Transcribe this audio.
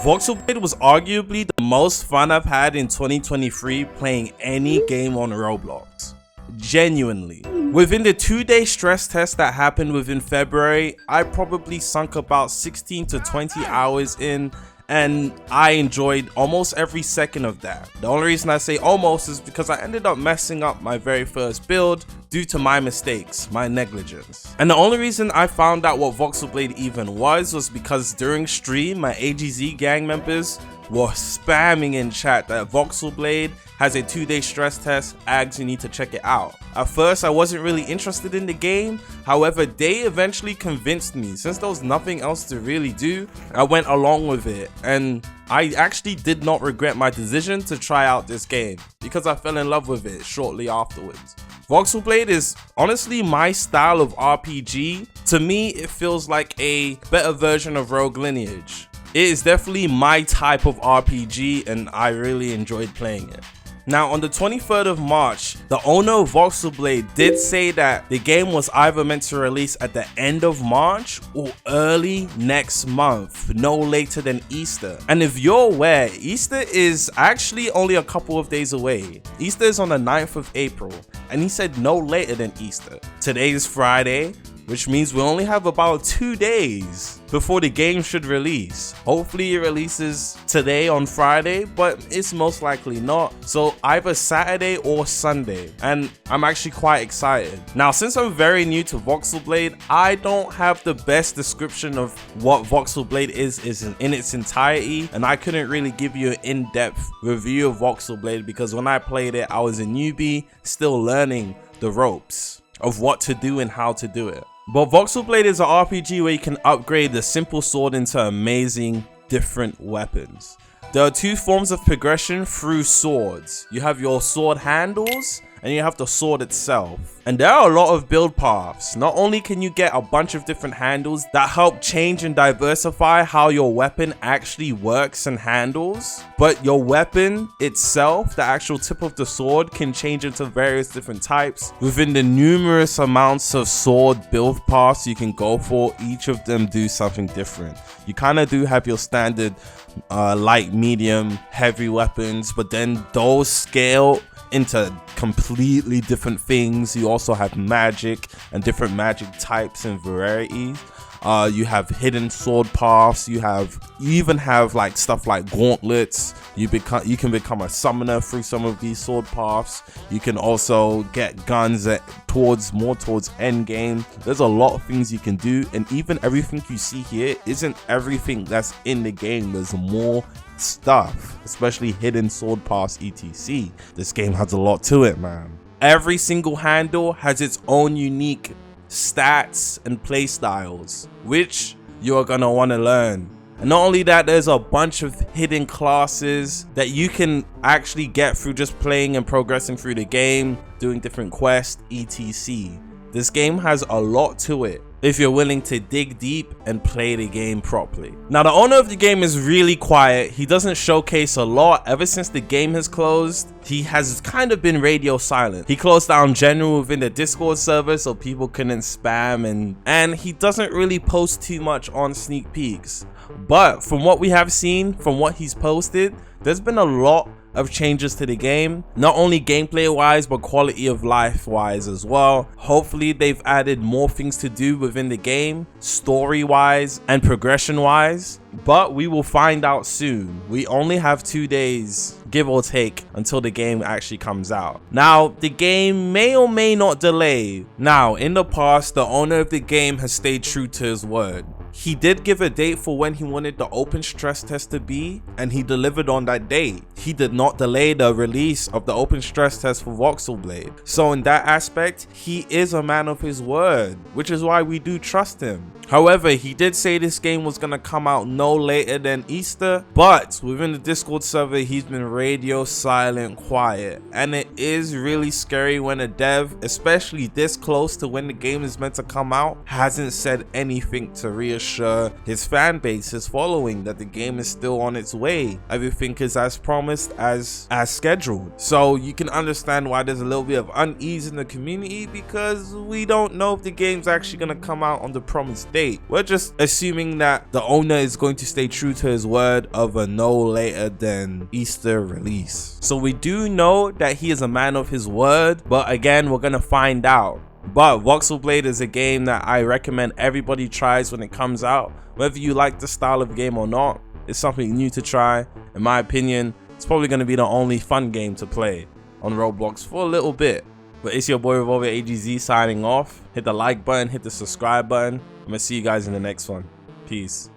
Voxlblade was arguably the most fun I've had in 2023 playing any game on Roblox. Genuinely. Within the 2-day stress test that happened within February, I probably sunk about 16 to 20 hours in, and I enjoyed almost every second of that. The only reason I say almost is because I ended up messing up my very first build due to my mistakes, my negligence. And the only reason I found out what Voxlblade even was because during stream, my AGZ gang members were spamming in chat that Voxlblade has a 2-day stress test, Ags, you need to check it out. At first, I wasn't really interested in the game. However, they eventually convinced me. Since there was nothing else to really do, I went along with it. And I actually did not regret my decision to try out this game because I fell in love with it shortly afterwards. Voxlblade is honestly my style of RPG. To me, it feels like a better version of Rogue Lineage. It is definitely my type of RPG and I really enjoyed playing it. Now on the 23rd of March, the owner of Voxlblade did say that the game was either meant to release at the end of March or early next month, no later than Easter. And if you're aware, Easter is actually only a couple of days away. Easter is on the 9th of April, and he said no later than Easter. Today is Friday, which means we only have about 2 days before the game should release. Hopefully it releases today on Friday, but it's most likely not. So either Saturday or Sunday, and I'm actually quite excited. Now, since I'm very new to Voxlblade, I don't have the best description of what Voxlblade is in its entirety, and I couldn't really give you an in-depth review of Voxlblade because when I played it, I was a newbie, still learning the ropes of what to do and how to do it. But Voxlblade is an RPG where you can upgrade the simple sword into amazing different weapons. There are 2 forms of progression through swords. You have your sword handles and you have the sword itself. And there are a lot of build paths. Not only can you get a bunch of different handles that help change and diversify how your weapon actually works and handles, but your weapon itself, the actual tip of the sword, can change into various different types. Within the numerous amounts of sword build paths you can go for, each of them do something different. You kind of do have your standard light, medium, heavy weapons, but then those scale into completely different things. You also have magic and different magic types and varieties. You have hidden sword paths. You even have like stuff like gauntlets. You can become a summoner through some of these sword paths. You can also get guns more towards end game. There's a lot of things you can do, and even everything you see here isn't everything that's in the game. There's more stuff, especially hidden sword paths, etc. This game has a lot to it, man. Every single handle has its own unique stats and play styles, which you're gonna want to learn. And not only that, there's a bunch of hidden classes that you can actually get through just playing and progressing through the game, doing different quests, etc. This game has a lot to it if you're willing to dig deep and play the game properly. Now, the owner of the game is really quiet. He doesn't showcase a lot. Ever since the game has closed, he has kind of been radio silent. He closed down general within the Discord server so people couldn't spam, and he doesn't really post too much on sneak peeks. But from what we have seen, from what he's posted, there's been a lot of changes to the game, not only gameplay wise but quality of life wise as well. Hopefully they've added more things to do within the game, story wise and progression wise, but we will find out soon. We only have 2 days, give or take, until the game actually comes out. Now, the game may or may not delay. Now, in the past, the owner of the game has stayed true to his word. He did give a date for when he wanted the open stress test to be, and he delivered on that date. He did not delay the release of the open stress test for Voxlblade. So in that aspect, he is a man of his word, which is why we do trust him. However, he did say this game was gonna come out no later than Easter, but within the Discord server, he's been radio silent, quiet, and it is really scary when a dev, especially this close to when the game is meant to come out, hasn't said anything to reassure sure his fan base, his following, that the game is still on its way. Everything is as promised, as scheduled. So you can understand why there's a little bit of unease in the community, because we don't know if the game's actually going to come out on the promised date. We're just assuming that the owner is going to stay true to his word of a no later than Easter release. So we do know that he is a man of his word, but again, we're going to find out. But Voxlblade is a game that I recommend everybody tries when it comes out. Whether you like the style of game or not, it's something new to try. In my opinion, it's probably going to be the only fun game to play on Roblox for a little bit. But it's your boy Voxlblade AGZ signing off. Hit the like button, hit the subscribe button. I'm going to see you guys in the next one. Peace.